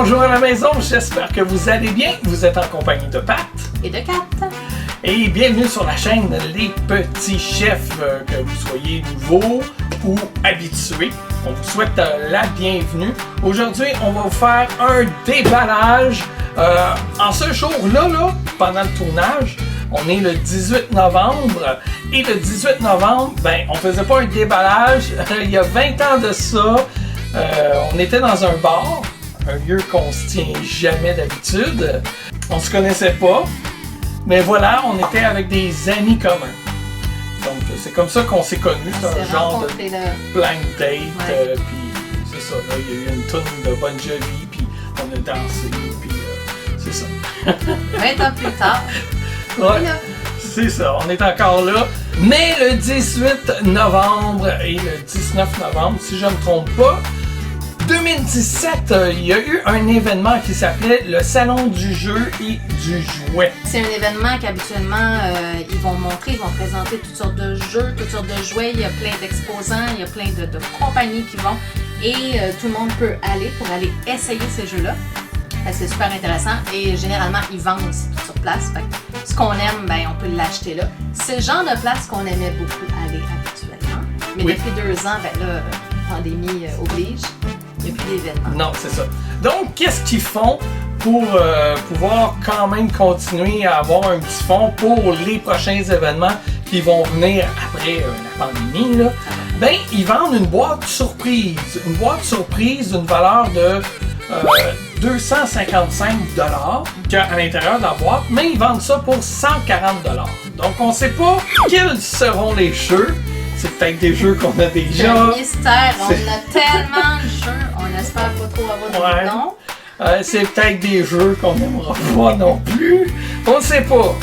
Bonjour à la maison, j'espère que vous allez bien. Vous êtes en compagnie de Pat. Et de Kat. Et bienvenue sur la chaîne Les Petits Chefs, que vous soyez nouveau ou habitué. On vous souhaite la bienvenue. Aujourd'hui, on va vous faire un déballage. En ce jour-là, pendant le tournage, on est le 18 novembre. Et le 18 novembre, on faisait pas un déballage. Il y a 20 ans de ça, on était dans un bar, un lieu qu'on se tient jamais d'habitude. On se connaissait pas. Mais voilà, on était avec des amis communs. Donc, c'est comme ça qu'on s'est connus. C'est un genre de blind date. Puis, c'est ça. Là, il y a eu une toune de Bon Jovi, puis on a dansé, puis c'est ça. 20 ans plus tard. Ouais, c'est ça. On est encore là. Mais le 18 novembre et le 19 novembre, si je ne me trompe pas, 2017, il y a eu un événement qui s'appelait le Salon du jeu et du jouet. C'est un événement qu'habituellement, ils vont présenter toutes sortes de jeux, toutes sortes de jouets. Il y a plein d'exposants, il y a plein de compagnies qui vont. Et tout le monde peut aller pour aller essayer ces jeux-là. C'est super intéressant. Et généralement, ils vendent aussi tout sur place. Fait que ce qu'on aime, on peut l'acheter là. C'est le genre de place qu'on aimait beaucoup aller habituellement. Mais depuis 2 ans, la pandémie oblige. Il n'y a plus d'événements. Non, c'est ça. Donc, qu'est-ce qu'ils font pour pouvoir quand même continuer à avoir un petit fonds pour les prochains événements qui vont venir après la pandémie, là? Ils vendent une boîte surprise. Une boîte surprise d'une valeur de 255 $ à l'intérieur de la boîte, mais ils vendent ça pour 140 $. Donc, on ne sait pas quels seront les jeux. C'est peut-être des jeux qu'on a déjà. C'est un mystère. On a tellement de jeux. On espère pas trop avoir de nom. C'est peut-être des jeux qu'on n'aimera pas non plus. On ne sait pas.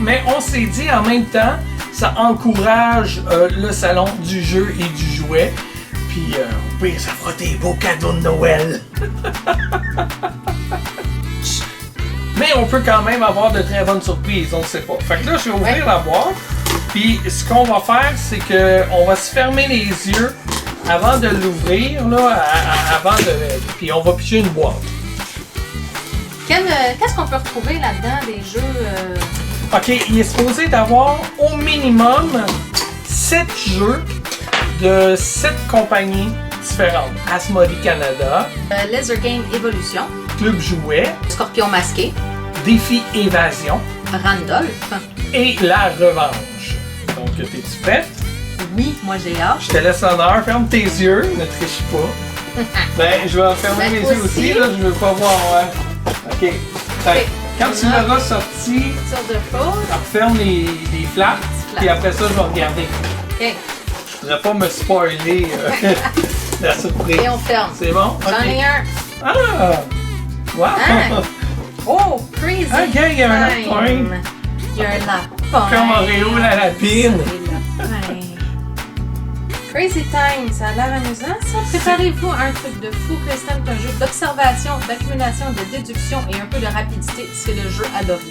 Mais on s'est dit en même temps, ça encourage le salon du jeu et du jouet. Puis, oui, ça fera des beaux cadeaux de Noël. Mais on peut quand même avoir de très bonnes surprises. On ne sait pas. Fait que là, je vais ouvrir la boîte. Puis ce qu'on va faire, c'est qu'on va se fermer les yeux avant de l'ouvrir, puis on va piger une boîte. Qu'est-ce qu'on peut retrouver là-dedans, des jeux? OK, il est supposé d'avoir au minimum 7 jeux de 7 compagnies différentes. Asmodee Canada, Laser Game Evolution, Club Jouet, Scorpion Masqué, Défi Évasion, Randolph et La Revanche. Donc, t'es-tu prête? Oui, moi j'ai hâte. Je te laisse l'honneur, ferme tes yeux, ne triche pas. Je vais fermer mes yeux aussi, là, je veux pas voir. OK. Quand tu l'auras sorti, ferme les flaps, puis après ça, je vais regarder. OK. Je voudrais pas me spoiler la surprise. Et on ferme. C'est bon? J'en ai un. Ah! Wow! Ah. Oh, Crazy OK, il y a un lapin. Il y a un lapin. Comme Oreo, la lapine. Crazy Time, ça a l'air amusant ça. Préparez-vous à un truc de fou. Crazy Time est un jeu d'observation, d'accumulation, de déduction et un peu de rapidité. C'est le jeu adoré.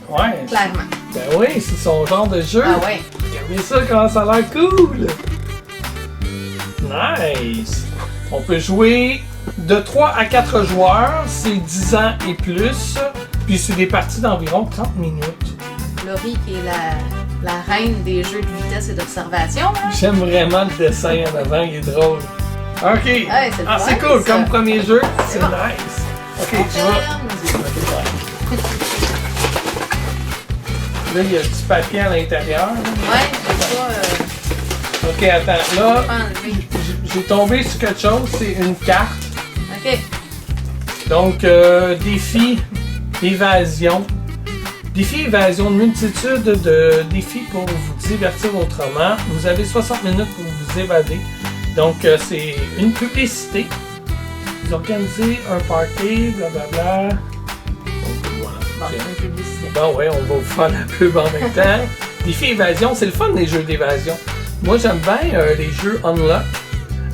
Ouais. Clairement. Ben oui, c'est son genre de jeu. Ah ouais. Regardez ça, comment ça a l'air cool. Nice. On peut jouer de 3 à 4 joueurs. C'est 10 ans et plus. Puis c'est des parties d'environ 30 minutes. Laurie qui est la reine des jeux de vitesse et d'observation. Hein? J'aime vraiment le dessin en avant, il est drôle. OK. Ouais, c'est cool, ça. comme premier jeu, c'est bon. nice. OK, tu vas. Là, il y a du papier à l'intérieur. Ouais, je OK, attends. Là, pas enlever. j'ai tombé sur quelque chose, c'est une carte. OK. Donc, défi, évasion. Défi, évasion, une multitude de défis pour vous divertir autrement. Vous avez 60 minutes pour vous évader. Donc, c'est une publicité. Vous organisez un party, blablabla. Donc, voilà. Une publicité. Bon, ouais, on va vous faire la pub en même temps. Défi, évasion, c'est le fun, les jeux d'évasion. Moi, j'aime bien les jeux Unlock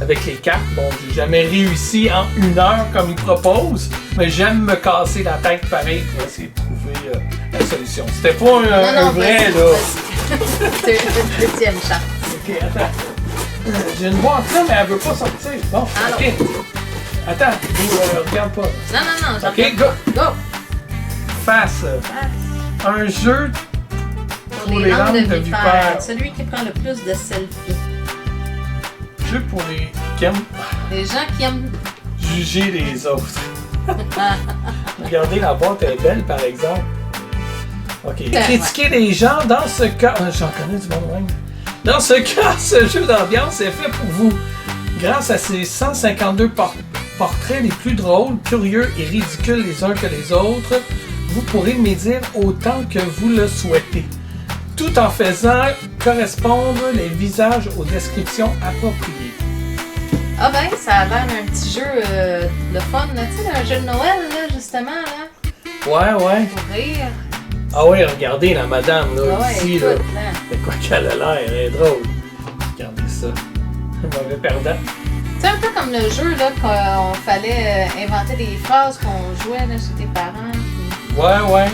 avec les cartes. Bon, j'ai jamais réussi en 1 heure comme ils proposent, mais j'aime me casser la tête pareil pour essayer de trouver la solution. C'était pas un vrai, là. C'est une deuxième charte. OK, attends. J'ai une boîte là, mais elle veut pas sortir. Bon, Ah, OK. Attends, regarde pas. Non, j'en Ok, go! Go! Face. Un jeu Pour les langues de vipère. Celui qui prend le plus de selfies. Jeu pour les qui aiment Les gens qui aiment... juger les autres. Regardez, la boîte est belle, par exemple. Ok. Critiquer les gens, dans ce cas... J'en connais du bon même. Dans ce cas, ce jeu d'ambiance est fait pour vous. Grâce à ses 152 portraits les plus drôles, curieux et ridicules les uns que les autres, vous pourrez médire autant que vous le souhaitez, tout en faisant correspondre les visages aux descriptions appropriées. Ah ben, ça a l'air d'un petit jeu de fun, là. Tu sais, un jeu de Noël, là, justement, là. Ouais. Pour rire. Ah ouais, regardez la madame, là, Ah ouais, ici, écoute, là. là. De quoi qu'elle a l'air, elle est drôle. Regardez ça. Un mauvais perdant. C'est un peu comme le jeu, là, qu'on fallait inventer des phrases qu'on jouait, là, chez tes parents. Puis... Ouais.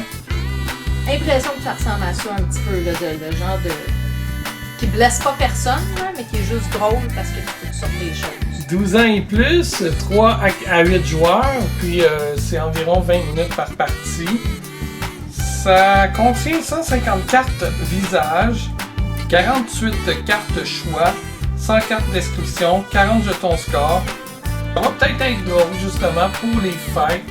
Impression que ça ressemble à ça un petit peu, là, de genre de... qui blesse pas personne, là, mais qui est juste drôle parce que tu peux te sortir des choses. 12 ans et plus, 3 à 8 joueurs, puis c'est environ 20 minutes par partie. Ça contient 150 cartes visages, 48 cartes choix, 100 cartes description, 40 jetons score. Ça va peut-être être drôle, justement, pour les fêtes.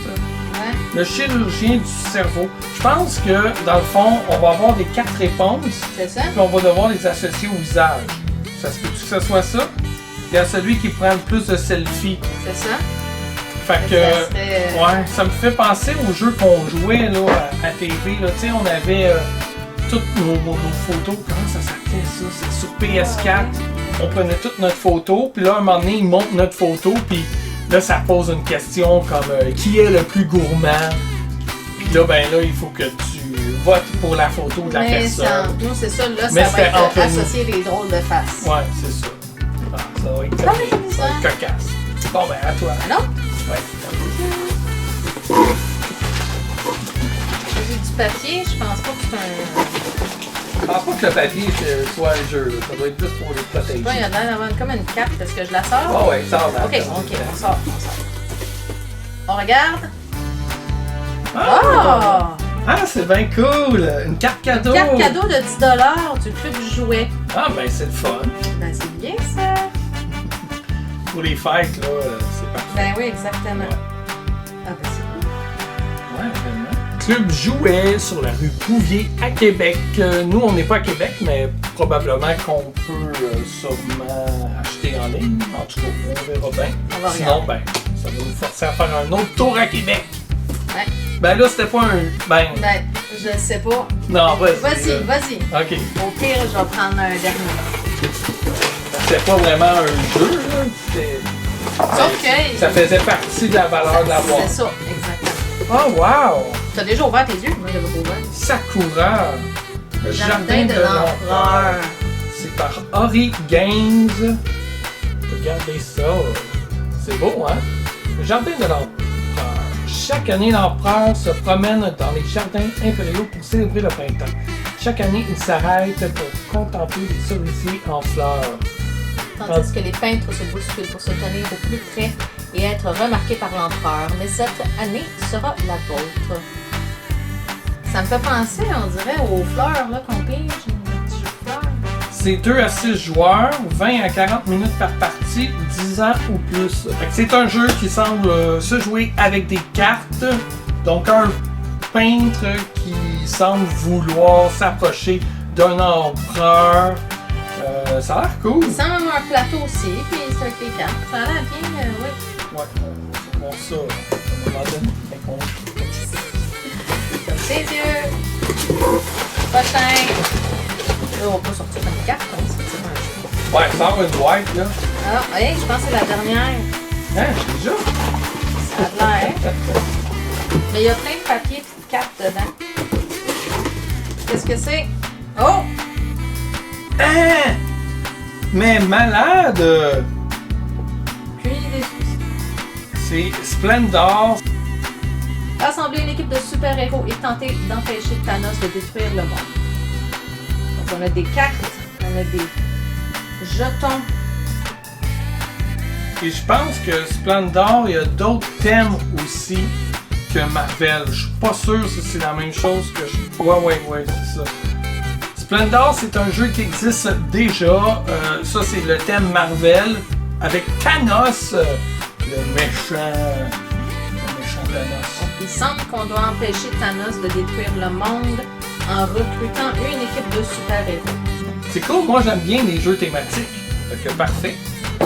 Ouais. Le chirurgien du cerveau. Je pense que, dans le fond, on va avoir des cartes réponses, C'est ça? puis on va devoir les associer au visage. Ça se peut-tu que ce soit ça? Il y a celui qui prend le plus de selfies. C'est ça? Fait que, Ça serait, ouais, ça me fait penser aux jeux qu'on jouait là, à TV. Tu sais, on avait toutes nos photos. Comment ça s'appelait ça? C'est sur PS4. On prenait toute notre photo, puis là, un moment donné, ils montrent notre photo, puis là, ça pose une question comme qui est le plus gourmand? Puis là, ben là, il faut que tu votes pour la photo de la mais personne. nous, c'est ça, là, Mais ça va c'était entre être nous. associé des drôles de faces. Ouais, c'est ça. Ah, ça va être, Ah oui, c'est ça va être cocasse. Bon, ben, à toi. Ah non? Ouais. J'ai du papier, je pense pas que c'est un... Je pense pas que le papier soit un jeu, là. Ça doit être plus pour les protéger. Ouais, il y a l'air d'avoir comme une carte. Est-ce que je la sors? Ah ouais, sors là. Ok, on sort. On regarde. Ah, Oh! ah c'est bien cool! Une carte cadeau! Carte cadeau de 10$ du club du jouet. Ah, ben c'est le fun. Ben, c'est bien ça. Pour les fêtes, là, c'est parfait. Ben oui, exactement. Ouais. Ah, ben c'est cool. Ouais, vraiment. Club Jouet sur la rue Bouvier à Québec. Nous, on n'est pas à Québec, mais probablement qu'on peut sûrement acheter en ligne. En tout cas, on verra bien. On va Sinon, regarder. ben, ça va nous forcer à faire un autre tour à Québec. Ouais. Ben là, c'était pas un... Ben, Ben, je sais pas. non, vas-y. Vas-y. OK. Au pire, je vais prendre un dernier. C'était pas vraiment un jeu, là. C'était... Sauf que... Ça faisait partie de la valeur de la boîte. C'est ça, exactement. Oh, wow! T'as déjà ouvert tes yeux? Moi, j'avais pas ouvert. Sakura, le Jardin de l'Empereur. C'est par Ori Games. Regardez ça. C'est beau, hein? Le Jardin de l'Empereur. Chaque année, l'Empereur se promène dans les jardins impériaux pour célébrer le printemps. Chaque année, il s'arrête pour contempler les cerisiers en fleurs. Tandis que les peintres se bousculent pour se tenir au plus près et être remarqués par l'empereur. Mais cette année sera la vôtre. Ça me fait penser, on dirait, aux fleurs là, qu'on pige, un petit jeu de fleurs. C'est 2 à 6 joueurs, 20 à 40 minutes par partie, 10 ans ou plus. Fait que c'est un jeu qui semble se jouer avec des cartes. Donc un peintre qui semble vouloir s'approcher d'un empereur. Ça a l'air cool. Il semble avoir un plateau aussi, puis c'est avec les cartes. Ça a l'air bien, oui. Ouais, c'est bon ça. À un moment donné, fait qu'on- Comme ses yeux. Prochain. Là, on peut sortir une carte, on va sortir un jeu. Ouais, sort une boîte là. Ah, hey, je pense que c'est la dernière. Hein, déjà? Ça a l'air. Mais il y a plein de papiers et de cartes dedans. Qu'est-ce que c'est? Oh! Hein? Mais malade! Aucune idée. C'est Splendor. Rassembler une équipe de super-héros et tenter d'empêcher Thanos de détruire le monde. Donc on a des cartes, on a des jetons. Et je pense que Splendor, il y a d'autres thèmes aussi que Marvel. Je suis pas sûr si c'est la même chose que je... Ouais, c'est ça. Splendor, c'est un jeu qui existe déjà. Ça, c'est le thème Marvel avec Thanos, le méchant Thanos. Il semble qu'on doit empêcher Thanos de détruire le monde en recrutant une équipe de super-héros. C'est cool, moi j'aime bien les jeux thématiques. Fait que parfait.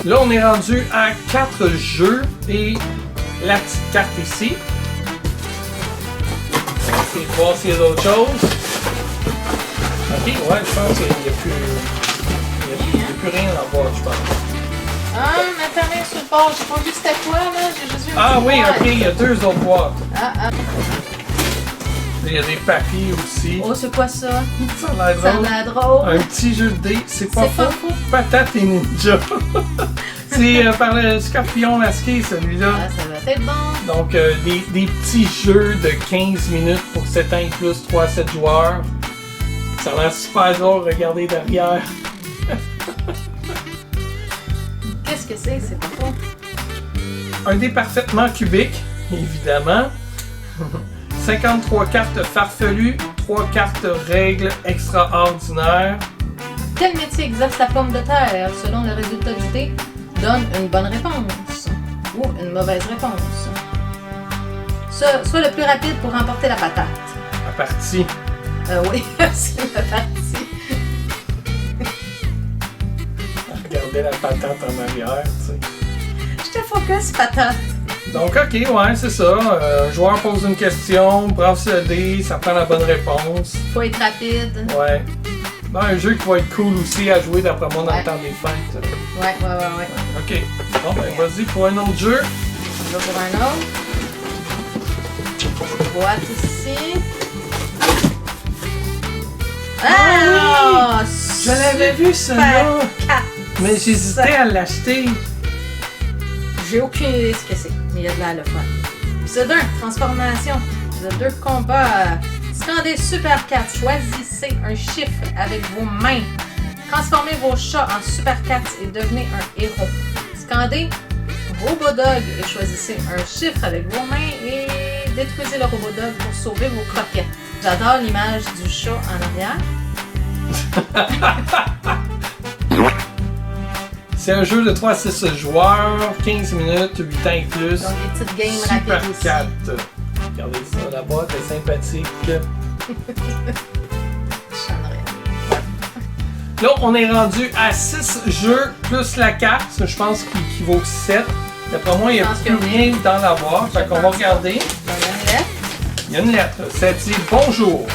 Là, on est rendu à 4 jeux et la petite carte ici. On va essayer de voir s'il y a d'autres choses. Ok, ouais, je pense qu'il n'y a plus rien à voir, je pense. Ah, ma main sur le bord, j'ai pas vu c'était quoi là, j'ai juste vu une Ah petite oui, boîte. ok, il y a 2 autres boîtes. Ah. Il y a des papiers aussi. Oh, c'est quoi ça? Ça a l'air Ça a drôle. l'air drôle. Un petit jeu de dés, c'est pas C'est pas faux. faux. Patate et Ninja. C'est par le Scorpion masqué, celui-là. Ah, ça va être bon. Donc, des petits jeux de 15 minutes pour 7 ans et plus, 3 à 7 joueurs. Ça a l'air super drôle, regardez derrière. Qu'est-ce que c'est? C'est pas faux. Un dé parfaitement cubique, évidemment. 53 cartes farfelues, 3 cartes règles extraordinaires. Quel métier exerce la pomme de terre selon le résultat du dé? Donne une bonne réponse ou une mauvaise réponse. Sois le plus rapide pour remporter la patate. La partie. Oui, c'est la partie. Regardez la patate en arrière, tu sais. Je te focus, patate. Donc, ok, ouais, c'est ça. Un joueur pose une question, brasse le dé, ça prend la bonne réponse. Faut être rapide. Ouais. Ben, un jeu qui va être cool aussi à jouer d'après moi dans Ouais. le temps des fêtes. Ouais. Ok. Bon, ben, vas-y pour un autre jeu. On va pour un autre. Boîte ici. Ah! Je l'avais vu, celui-là. Super Mais j'hésitais à l'acheter. J'ai aucune idée ce que c'est, mais il y a de l'air le fun. Épisode 1, transformation. Épisode 2, combat. Scandez Super 4. Choisissez un chiffre avec vos mains. Transformez vos chats en Super 4 et devenez un héros. Scandez Robodog et choisissez un chiffre avec vos mains et détruisez le Robodog pour sauver vos croquettes. J'adore l'image du chat en arrière. C'est un jeu de 3 à 6 joueurs, 15 minutes, 8 ans et plus. Donc des petites games Super rapides aussi. 4. Regardez ça, la boîte est sympathique. Channerais. Là, on est rendu à 6 jeux plus la carte. Je pense qu'il vaut 7. D'après moi, il n'y a Je pense plus que oui. rien dans la boîte. Fait qu'on va regarder. Donc, une lettre. Il y a une lettre. Ça dit bonjour.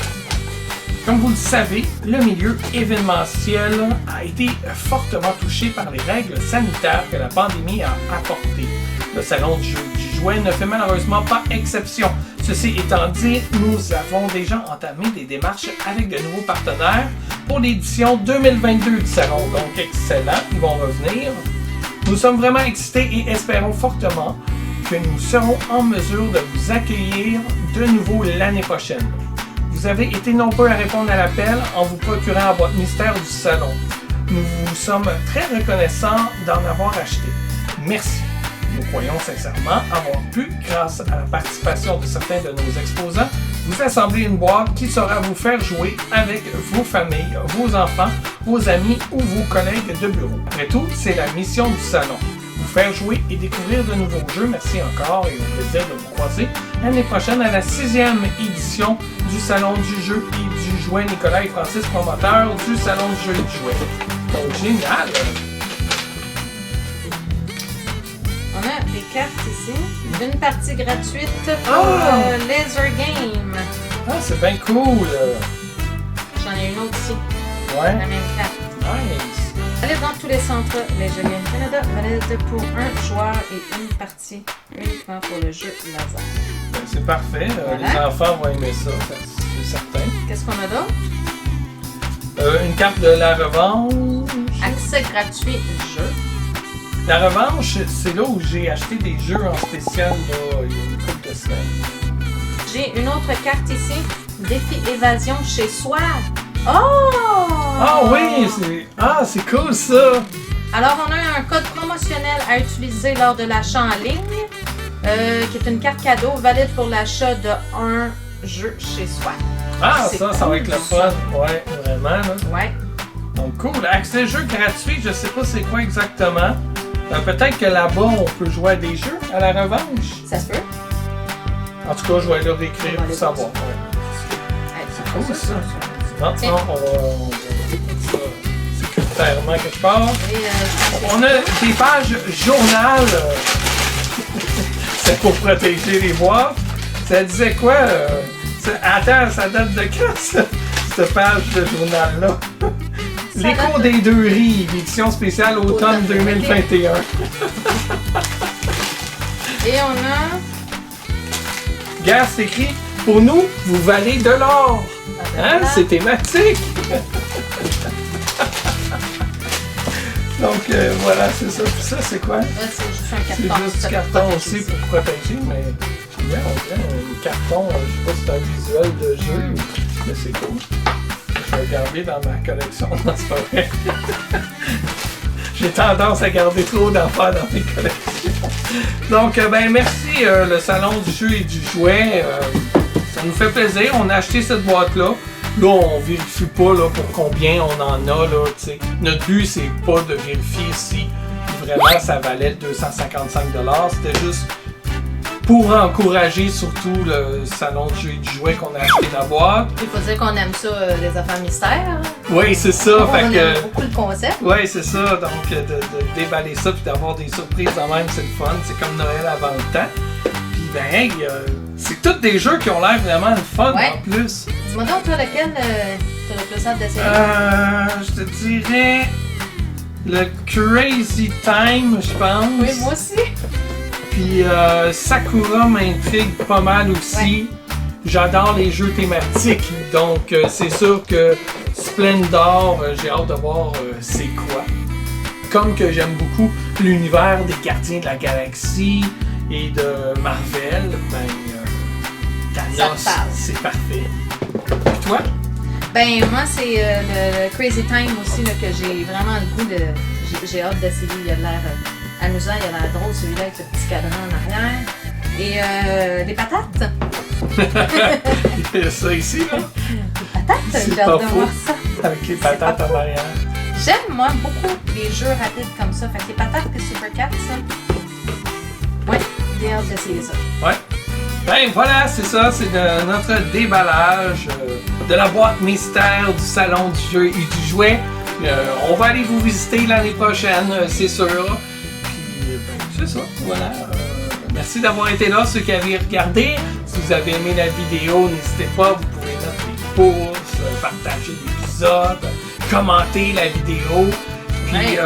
Comme vous le savez, le milieu événementiel a été fortement touché par les règles sanitaires que la pandémie a apportées. Le salon du jouet ne fait malheureusement pas exception. Ceci étant dit, nous avons déjà entamé des démarches avec de nouveaux partenaires pour l'édition 2022 du salon. Donc excellent, ils vont revenir. Nous sommes vraiment excités et espérons fortement que nous serons en mesure de vous accueillir de nouveau l'année prochaine. Vous avez été nombreux à répondre à l'appel en vous procurant la boîte mystère du salon. Nous vous sommes très reconnaissants d'en avoir acheté. Merci. Nous croyons sincèrement avoir pu, grâce à la participation de certains de nos exposants, vous assembler une boîte qui saura vous faire jouer avec vos familles, vos enfants, vos amis ou vos collègues de bureau. Après tout, c'est la mission du salon. Vous faire jouer et découvrir de nouveaux jeux. Merci encore et au plaisir de vous croiser l'année prochaine à la 6e édition du Salon du jeu et du jouet Nicolas et Francis, promoteurs du Salon du jeu et du jouet. Donc, génial! On a des cartes ici. Une partie gratuite pour Ah! Laser Game. Ah, c'est bien cool! J'en ai une autre ici. Ouais, La même carte. nice! Allez dans tous les centres Laser Game Canada. Valide pour un joueur et une partie uniquement pour le jeu laser. Ben, c'est parfait. Voilà. Les enfants vont aimer ça, c'est certain. Qu'est-ce qu'on a d'autre? Une carte de la revanche. Accès gratuit jeu. La revanche, c'est là où j'ai acheté des jeux en spécial là, il y a une couple de semaines. J'ai une autre carte ici. Défi évasion chez soi. Oh! Ah oui, c'est cool ça! Alors, on a un code promotionnel à utiliser lors de l'achat en ligne, qui est une carte cadeau valide pour l'achat de un jeu chez soi. Ah, C'est ça cool, va être le ça. fun. Ouais, vraiment. Là. Ouais. Donc, cool. Accès jeu gratuit, je sais pas c'est quoi exactement. Peut-être que là-bas, on peut jouer à des jeux à la revanche. Ça se peut. En tout cas, je vais aller leur écrire On va pour aller savoir. voir Ouais. C'est cool, ça. Non, on va mettre ça sécuritairement quelque part. On a des pages journal. C'est pour protéger les boîtes. Ça disait quoi? Attends, ça date de quand, ça? Cette page de journal-là? L'écho des deux rives, édition spéciale automne 2021. Et on a... Gars, c'est écrit, pour nous, vous valez de l'or. Hein? C'est thématique. Donc, voilà, c'est ça. Puis ça, c'est quoi? C'est juste un C'est carton. juste du carton aussi pour protéger, mais c'est bien, on dirait un carton, je sais pas si c'est un visuel de jeu, mais c'est cool. Je vais le garder dans ma collection, non, c'est pas vrai. J'ai tendance à garder trop d'affaires dans mes collections. Donc, ben merci le Salon du jeu et du jouet. Ça nous fait plaisir. On a acheté cette boîte-là. Là, on vérifie pas là, pour combien on en a. Là, t'sais. Notre but, c'est pas de vérifier si vraiment ça valait 255 $. C'était juste pour encourager surtout le Salon du jeu et du jouet qu'on a acheté la boîte. Il faut dire qu'on aime ça, les affaires mystères. Oui, c'est ça. On aime beaucoup le concept. Oui, c'est ça. Donc, de déballer ça puis d'avoir des surprises de même, c'est le fun. C'est comme Noël avant le temps. Puis, ben, hey, c'est tous des jeux qui ont l'air vraiment le fun Ouais. en plus. Dis-moi donc, toi, lequel t'as le plus hâte d'essayer? Je te dirais le Crazy Time, je pense. Oui, moi aussi. Puis Sakura m'intrigue pas mal aussi. J'adore les jeux thématiques, donc c'est sûr que Splendor, j'ai hâte de voir c'est quoi. Comme que j'aime beaucoup l'univers des Gardiens de la Galaxie et de Marvel, ben Thanos, c'est parfait. Et toi? Ben, moi, c'est le Crazy Time aussi là, que j'ai vraiment le goût de... J'ai hâte d'essayer. Il a l'air amusant, il a l'air drôle celui-là avec le petit cadran en arrière. Et des patates. Il y a ça ici, là. Des patates, C'est j'ai pas hâte de faux. voir ça. Avec les patates en arrière. J'aime, moi, beaucoup les jeux rapides comme ça. Fait que les patates que Super Cat, ça. Ouais, j'ai hâte d'essayer ça. Ouais. Ben voilà, c'est ça, c'est notre déballage de la boîte mystère du Salon du jeu et du jouet. On va aller vous visiter l'année prochaine, c'est sûr. Puis, ben, c'est ça, voilà. Merci d'avoir été là, ceux qui avaient regardé. Si vous avez aimé la vidéo, n'hésitez pas, vous pouvez mettre des pouces, partager l'épisode, commenter la vidéo. Puis,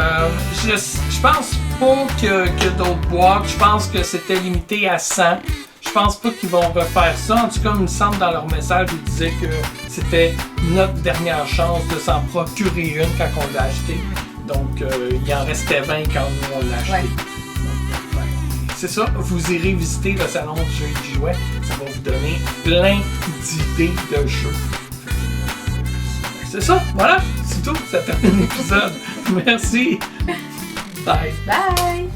je pense pas qu'il y a d'autres boîtes. Je pense que c'était limité à 100. Je pense pas qu'ils vont refaire ça. En tout cas, il me semble dans leur message, ils disaient que c'était notre dernière chance de s'en procurer une quand on l'a acheté. Donc, il en restait 20 quand nous on l'a acheté. Ouais. Donc, ben, c'est ça, vous irez visiter le Salon du jeu et du jouet. Ça va vous donner plein d'idées de jeux. C'est ça, voilà, c'est tout. Ça termine l'épisode. Merci. Bye. Bye!